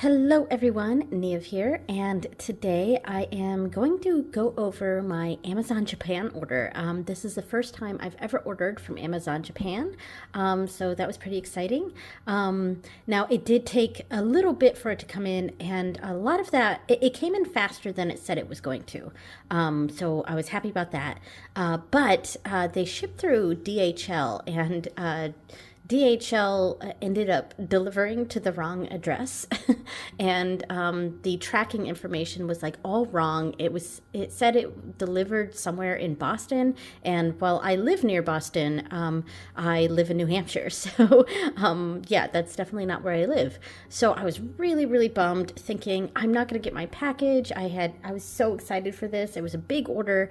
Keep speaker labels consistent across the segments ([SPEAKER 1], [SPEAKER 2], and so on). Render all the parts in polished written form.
[SPEAKER 1] Hello everyone, Niamh here, and today I am going to go over my Amazon Japan order. This is the first time I've ever ordered from Amazon Japan, so that was pretty exciting. Now, it did take a little bit for it to come in, and a lot of that, it came in faster than it said it was going to, so I was happy about that. But they shipped through DHL, and DHL ended up delivering to the wrong address, and the tracking information was like all wrong. It said it delivered somewhere in Boston, and while I live near Boston, I live in New Hampshire, so yeah, that's definitely not where I live. So I was really bummed, thinking I'm not going to get my package. I was so excited for this. It was a big order,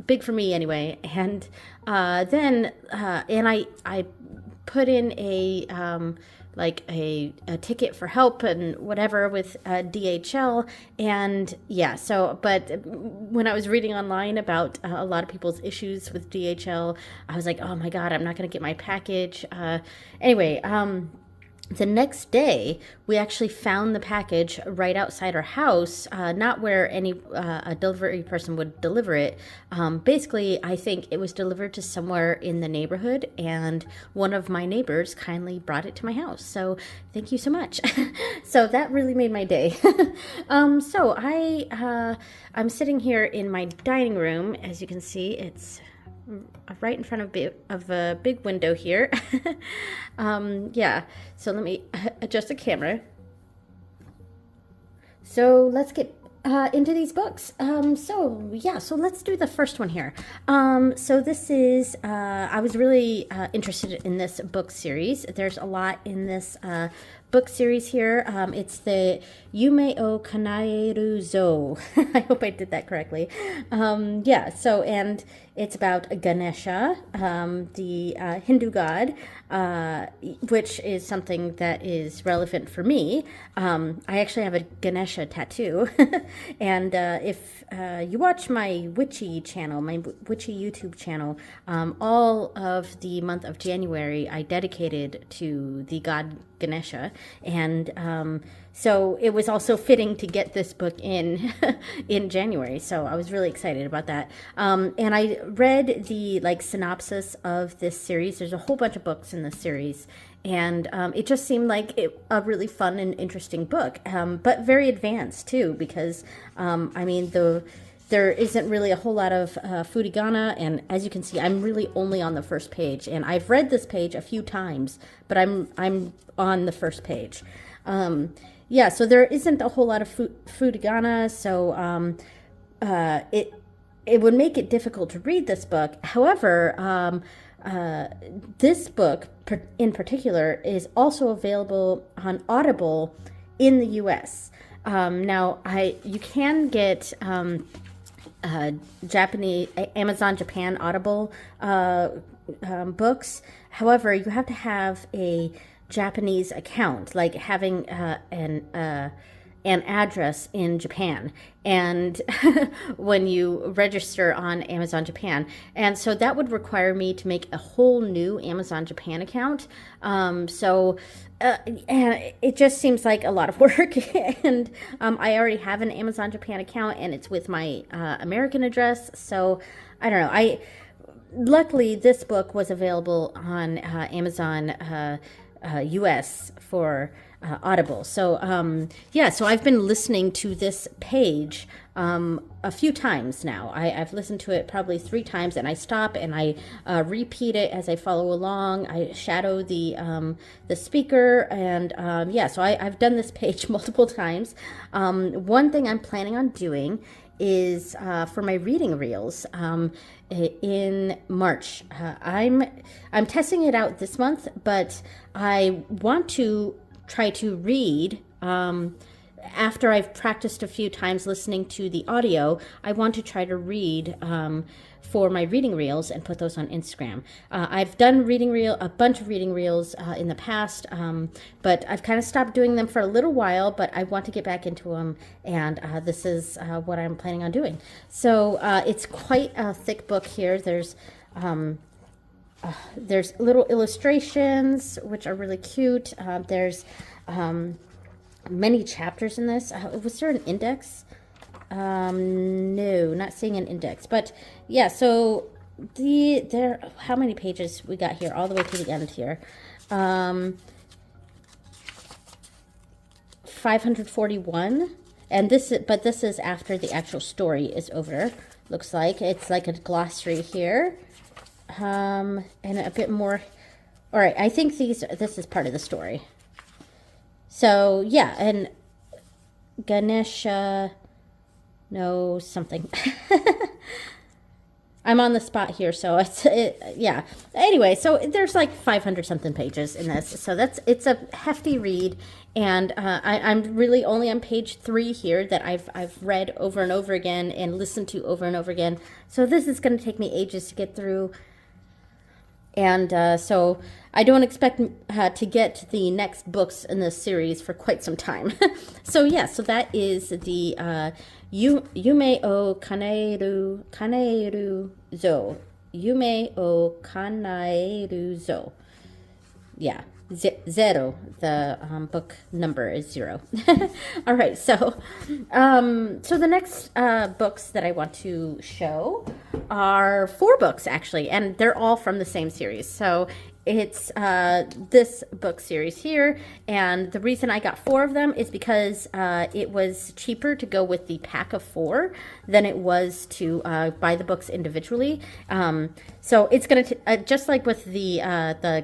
[SPEAKER 1] big for me anyway, and then I put in a ticket for help and whatever with DHL, and yeah, so but when I was reading online about a lot of people's issues with DHL, I was like, oh my god, I'm not going to get my package. Anyway, the next day, we actually found the package right outside our house, not where a delivery person would deliver it. Basically, I think it was delivered to somewhere in the neighborhood, and one of my neighbors kindly brought it to my house. So thank you so much. So that really made my day. So I'm sitting here in my dining room. As you can see, it's right in front of a big window here. Yeah, so let me adjust the camera. So let's get into these books. So let's do the first one here. So this is, I was really interested in this book series. There's a lot in this book series here. It's the Yume o Kanaeru Zo. I hope I did that correctly. Yeah, so, and it's about Ganesha, the Hindu god, which is something that is relevant for me. I actually have a Ganesha tattoo. And if you watch my witchy channel, my witchy YouTube channel, all of the month of January I dedicated to the god Ganesha, and so it was also fitting to get this book in in January. So I was really excited about that. And I read the synopsis of this series. There's a whole bunch of books in this series, and it just seemed like a really fun and interesting book, but very advanced too, because I mean there isn't really a whole lot of furigana, and as you can see, I'm really only on the first page, and I've read this page a few times, but I'm on the first page. Yeah, so there isn't a whole lot of furigana, so it would make it difficult to read this book. However, this book in particular is also available on Audible in the U.S. Now, you can get Japanese Amazon Japan Audible books. However, you have to have a Japanese account, like having an address in Japan, and when you register on Amazon Japan, and so that would require me to make a whole new Amazon Japan account. And it just seems like a lot of work, and I already have an Amazon Japan account, and it's with my American address, so I don't know. Luckily this book was available on Amazon US for Audible. So yeah, so I've been listening to this page a few times now. I've listened to it probably 3 times, and I stop and I repeat it as I follow along. I shadow the speaker, and yeah, so I've done this page multiple times. One thing I'm planning on doing is for my reading reels in March. I'm testing it out this month, but I want to try to read after I've practiced a few times listening to the audio. I want to try to read for my reading reels and put those on Instagram. I've done a bunch of reading reels in the past, but I've kind of stopped doing them for a little while, but I want to get back into them, and this is what I'm planning on doing. So it's quite a thick book here. There's little illustrations, which are really cute. There's many chapters in this. Was there an index? No, not seeing an index. But yeah, so how many pages we got here all the way to the end here? 541. And this is after the actual story is over. Looks like it's like a glossary here. And a bit more. All right, I think this is part of the story. So yeah, and Ganesha knows something. I'm on the spot here, so yeah. Anyway, so there's like 500 something pages in this, so it's a hefty read, and I'm really only on page 3 here that I've read over and over again and listened to over and over again. So this is going to take me ages to get through. And so I don't expect to get the next books in this series for quite some time. So yeah, so that is the Yume o Kaneru Zo. Yume o Kaneru Zo. Yeah, 0. The book number is 0. All right, so the next books that I want to show are 4 books actually, and they're all from the same series. So it's this book series here, and the reason I got 4 of them is because it was cheaper to go with the pack of 4 than it was to buy the books individually. So it's going to, just like with the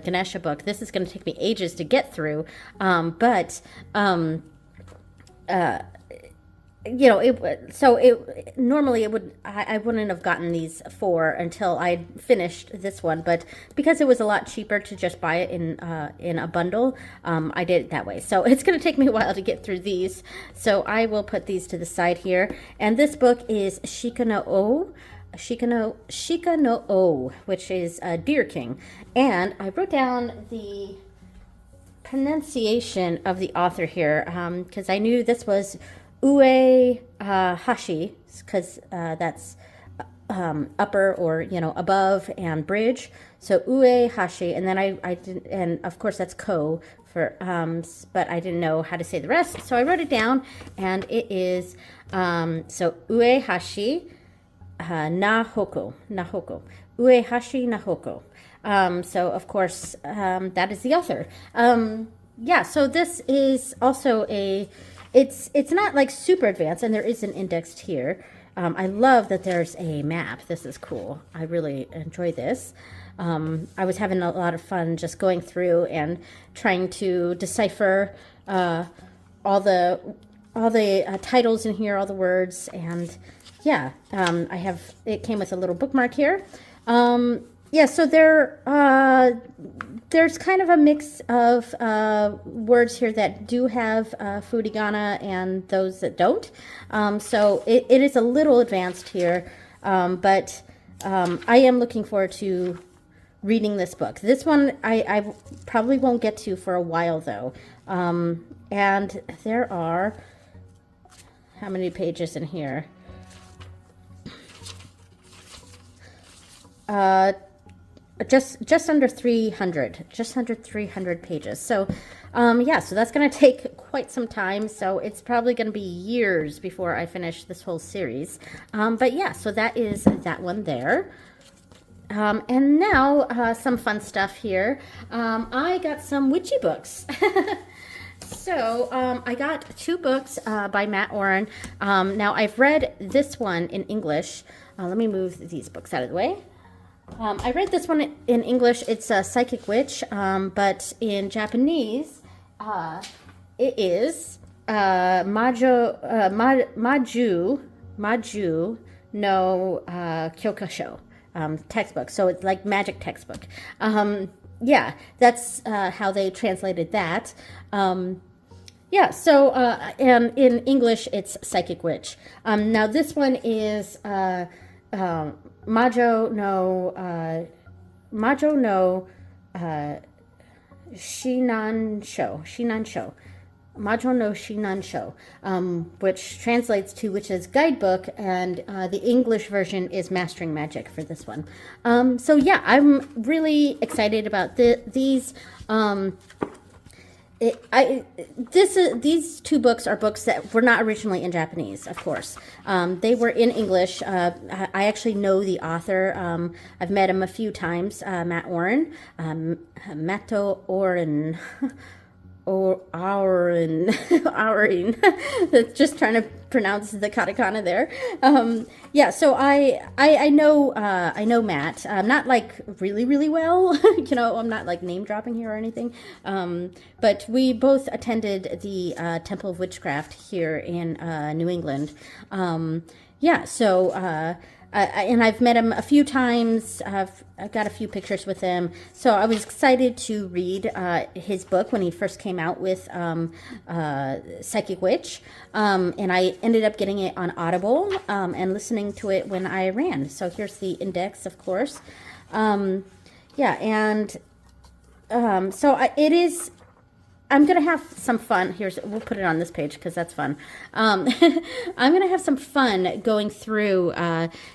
[SPEAKER 1] Ganesha book, this is going to take me ages to get through, but you know, normally I wouldn't have gotten these 4 until I finished this one, but because it was a lot cheaper to just buy it in a bundle, I did it that way. So it's going to take me a while to get through these, so I will put these to the side here. And this book is Shika no O, which is Deer King, and I wrote down the pronunciation of the author here because I knew this was Ue Hashi, because that's upper, or above, and bridge. So Ue Hashi, and then I did, and of course that's ko for but I didn't know how to say the rest, so I wrote it down, and it is so Ue Hashi na hoko. Ue Hashi na hoko. So of course that is the author. Yeah, so this is also it's not like super advanced, and there is an index here. I love that there's a map. This is cool. I really enjoy this. I was having a lot of fun just going through and trying to decipher all the titles in here, all the words, and yeah, it came with a little bookmark here. Yeah, so there's kind of a mix of words here that do have furigana and those that don't. So it is a little advanced here, but I am looking forward to reading this book. This one I probably won't get to for a while, though. And there are, how many pages in here? Just under 300, just under 300 pages. So yeah, so that's going to take quite some time. So it's probably going to be years before I finish this whole series. But yeah, so that is that one there. And now some fun stuff here. I got some witchy books. So I got 2 books by Matt Oren. Now I've read this one in English. Let me move these books out of the way. I read this one in English. It's a Psychic Witch, but in Japanese, it is Maju no Kyokasho textbook. So it's like magic textbook. Yeah, that's how they translated that. Yeah, so and in English, it's Psychic Witch. Now this one is Majo no Shinansho. Majo no Shinansho, which translates to Witch's Guidebook, and the English version is Mastering Magic for this one. So yeah, I'm really excited about these. These two books are books that were not originally in Japanese, of course. They were in English. I actually know the author. I've met him a few times, Matt Oren, Matto Oren. Or Aurin, Aurin. Just trying to pronounce the katakana there. Yeah, so I know Matt. Not like really well. You know, I'm not like name dropping here or anything. But we both attended the Temple of Witchcraft here in New England. Yeah, so and I've met him a few times. I've got a few pictures with him. So I was excited to read his book when he first came out with Psychic Witch. And I ended up getting it on Audible and listening to it when I ran. So here's the index, of course. Yeah, and it is... I'm going to have some fun. We'll put it on this page because that's fun. I'm going to have some fun going through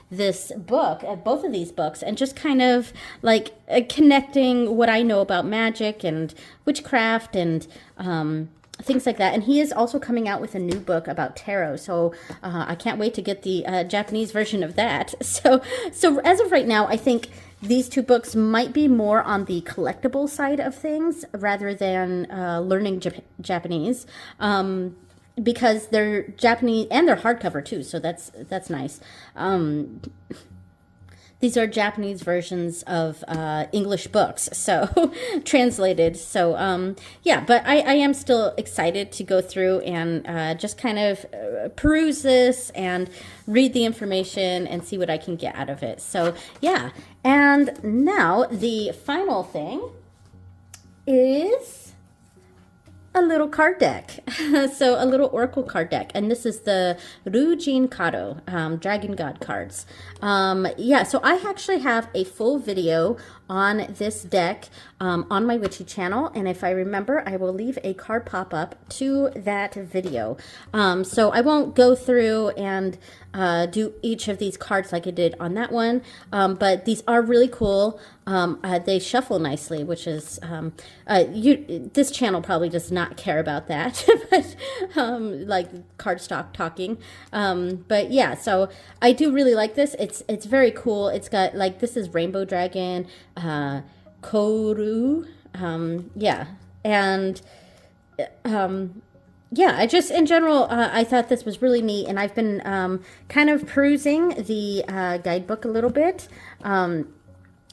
[SPEAKER 1] this book, both of these books, and just kind of like connecting what I know about magic and witchcraft and things like that. And he is also coming out with a new book about tarot. So I can't wait to get the Japanese version of that. So as of right now, I think these two books might be more on the collectible side of things rather than learning Japanese, because they're Japanese and they're hardcover too. So that's nice. These are Japanese versions of English books, so translated. So yeah, but I am still excited to go through and just kind of peruse this and read the information and see what I can get out of it. So yeah, and now the final thing is a little card deck. So a little oracle card deck, and this is the Ryujin Kado Dragon God cards. Yeah, so I actually have a full video on this deck on my Witchy channel, and if I remember, I will leave a card pop-up to that video. So I won't go through and do each of these cards like I did on that one, but these are really cool. They shuffle nicely, which is this channel probably does not care about that, but like cardstock talking. But yeah, so I do really like this. It's very cool. It's got like, this is Rainbow Dragon, Koru, yeah, and yeah, I just, in general, I thought this was really neat, and I've been kind of perusing the guidebook a little bit.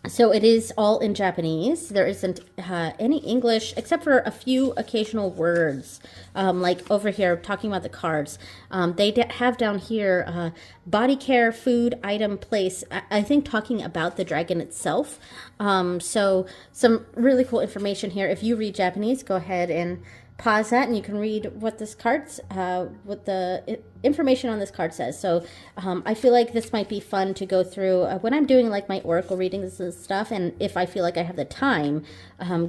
[SPEAKER 1] So it is all in Japanese. There isn't any English except for a few occasional words, like over here talking about the cards. They have down here body care, food, item, place. I think talking about the dragon itself. So some really cool information here. If you read Japanese, go ahead and pause that and you can read what this card's what the information on this card says. So I feel like this might be fun to go through when I'm doing like my oracle readings and stuff, and if I feel like I have the time,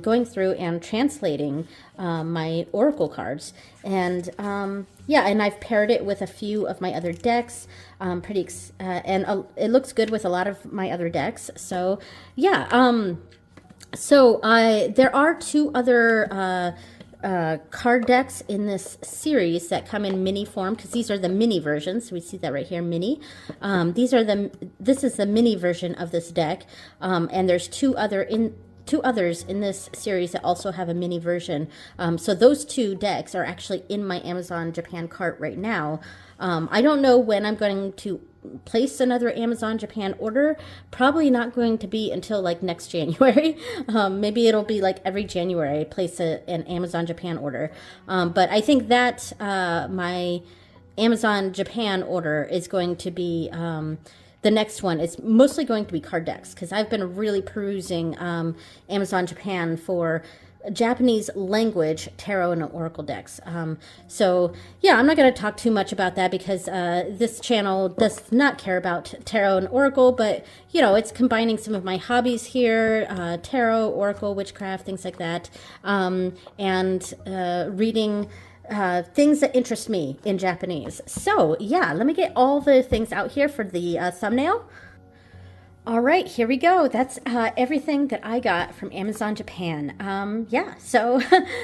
[SPEAKER 1] going through and translating my oracle cards. And yeah, and I've paired it with a few of my other decks, and it looks good with a lot of my other decks. So yeah, so there are two other card decks in this series that come in mini form, because these are the mini versions. We see that right here, mini. This is the mini version of this deck, and there's two others in this series that also have a mini version. So those two decks are actually in my Amazon Japan cart right now. I don't know when I'm going to place another Amazon Japan order. Probably not going to be until like next January. Maybe it'll be like every January I place an Amazon Japan order. But I think that my Amazon Japan order is going to be the next one. It's mostly going to be card decks, because I've been really perusing Amazon Japan for Japanese language tarot and oracle decks. So yeah, I'm not going to talk too much about that, because this channel does not care about tarot and oracle, but you know, it's combining some of my hobbies here, tarot, oracle, witchcraft, things like that, and reading things that interest me in Japanese. So yeah, let me get all the things out here for the thumbnail. All right, here we go. That's everything that I got from Amazon Japan. Yeah, so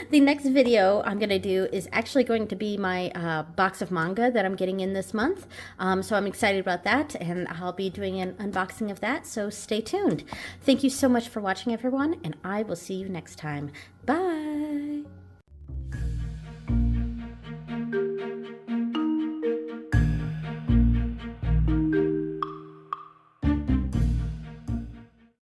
[SPEAKER 1] the next video I'm going to do is actually going to be my box of manga that I'm getting in this month. So I'm excited about that, and I'll be doing an unboxing of that, so stay tuned. Thank you so much for watching, everyone, and I will see you next time. Bye!